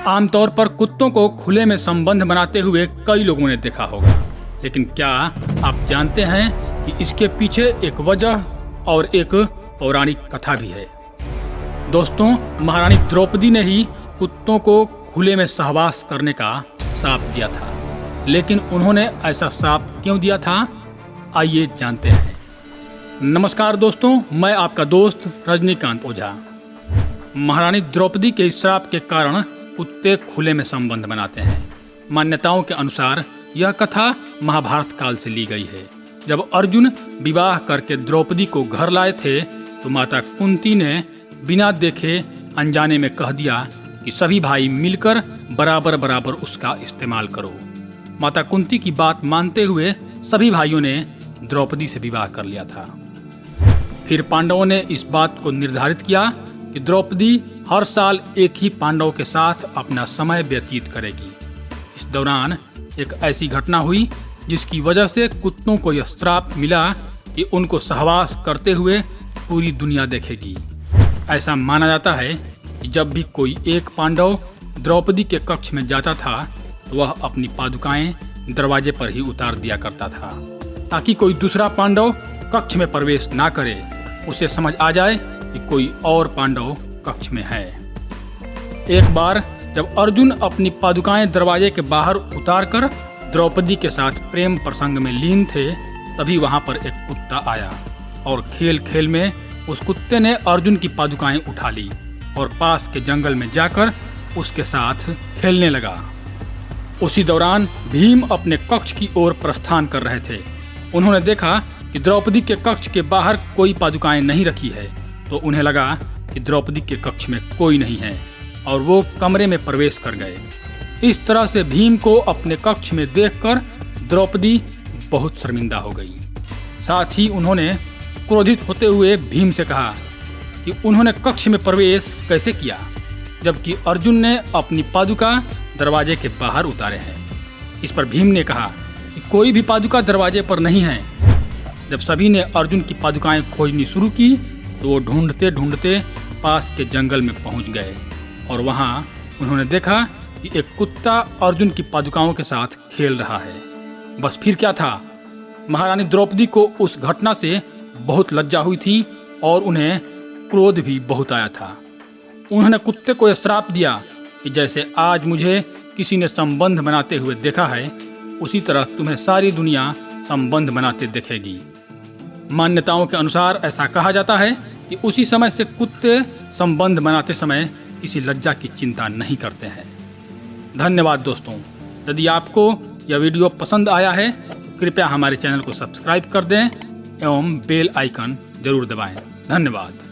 आमतौर पर कुत्तों को खुले में संबंध बनाते हुए कई लोगों ने देखा होगा, लेकिन क्या आप जानते हैं कि इसके पीछे एक वजह और एक पौराणिक कथा भी है। दोस्तों, महारानी द्रौपदी ने ही कुत्तों को खुले में सहवास करने का श्राप दिया था, लेकिन उन्होंने ऐसा श्राप क्यों दिया था, आइए जानते हैं। नमस्कार दोस्तों, मैं आपका दोस्त रजनीकांत ओझा। महारानी द्रौपदी के श्राप के कारण कुत्ते खुले में संबंध बनाते हैं। मान्यताओं के अनुसार यह कथा महाभारत काल से ली गई है। जब अर्जुन विवाह करके द्रौपदी को घर लाए थे तो माता कुंती ने बिना देखे अनजाने में कह दिया कि सभी भाई मिलकर बराबर बराबर उसका इस्तेमाल करो। माता कुंती की बात मानते हुए सभी भाइयों ने द्रौपदी से विवाह कर लिया था। फिर पांडवों ने इस बात को निर्धारित किया कि द्रौपदी हर साल एक ही पांडव के साथ अपना समय व्यतीत करेगी। इस दौरान एक ऐसी घटना हुई जिसकी वजह से कुत्तों को यह श्राप मिला कि उनको सहवास करते हुए पूरी दुनिया देखेगी। ऐसा माना जाता है कि जब भी कोई एक पांडव द्रौपदी के कक्ष में जाता था तो वह अपनी पादुकाएं दरवाजे पर ही उतार दिया करता था, ताकि कोई दूसरा पांडव कक्ष में प्रवेश ना करे, उसे समझ आ जाए कि कोई और पांडव कक्ष में है। एक बार जब अर्जुन अपनी पादुकाएं दरवाजे के बाहर उतारकर द्रौपदी के साथ प्रेम प्रसंग में लीन थे, तभी वहां पर एक कुत्ता आया और खेल खेल में उस कुत्ते ने अर्जुन की पादुकाएं उठा ली और पास के जंगल में जाकर उसके साथ खेलने लगा। उसी दौरान भीम अपने कक्ष की ओर प्रस्थान कर रहे थे। उन्होंने देखा कि द्रौपदी के कक्ष के बाहर कोई पादुकाएं नहीं रखी है, तो उन्हें लगा कि द्रौपदी के कक्ष में कोई नहीं है और वो कमरे में प्रवेश कर गए। इस तरह से भीम को अपने कक्ष में देखकर द्रौपदी बहुत शर्मिंदा हो गई। साथ ही उन्होंने क्रोधित होते हुए भीम से कहा कि उन्होंने कक्ष में प्रवेश कैसे किया, जबकि अर्जुन ने अपनी पादुका दरवाजे के बाहर उतारे हैं। इस पर भीम ने कहा कि कोई भी पादुका दरवाजे पर नहीं है। जब सभी ने अर्जुन की पादुकाएं खोजनी शुरू की तो वो ढूंढते ढूंढते पास के जंगल में पहुंच गए और वहां उन्होंने देखा कि एक कुत्ता अर्जुन की पादुकाओं के साथ खेल रहा है। बस फिर क्या था, महारानी द्रौपदी को उस घटना से बहुत लज्जा हुई थी और उन्हें क्रोध भी बहुत आया था। उन्होंने कुत्ते को यह श्राप दिया कि जैसे आज मुझे किसी ने संबंध बनाते हुए देखा है, उसी तरह तुम्हें सारी दुनिया संबंध बनाते देखेगी। मान्यताओं के अनुसार ऐसा कहा जाता है कि उसी समय से कुत्ते संबंध बनाते समय किसी लज्जा की चिंता नहीं करते हैं। धन्यवाद दोस्तों। यदि आपको यह वीडियो पसंद आया है तो कृपया हमारे चैनल को सब्सक्राइब कर दें एवं बेल आइकन जरूर दबाएं। धन्यवाद।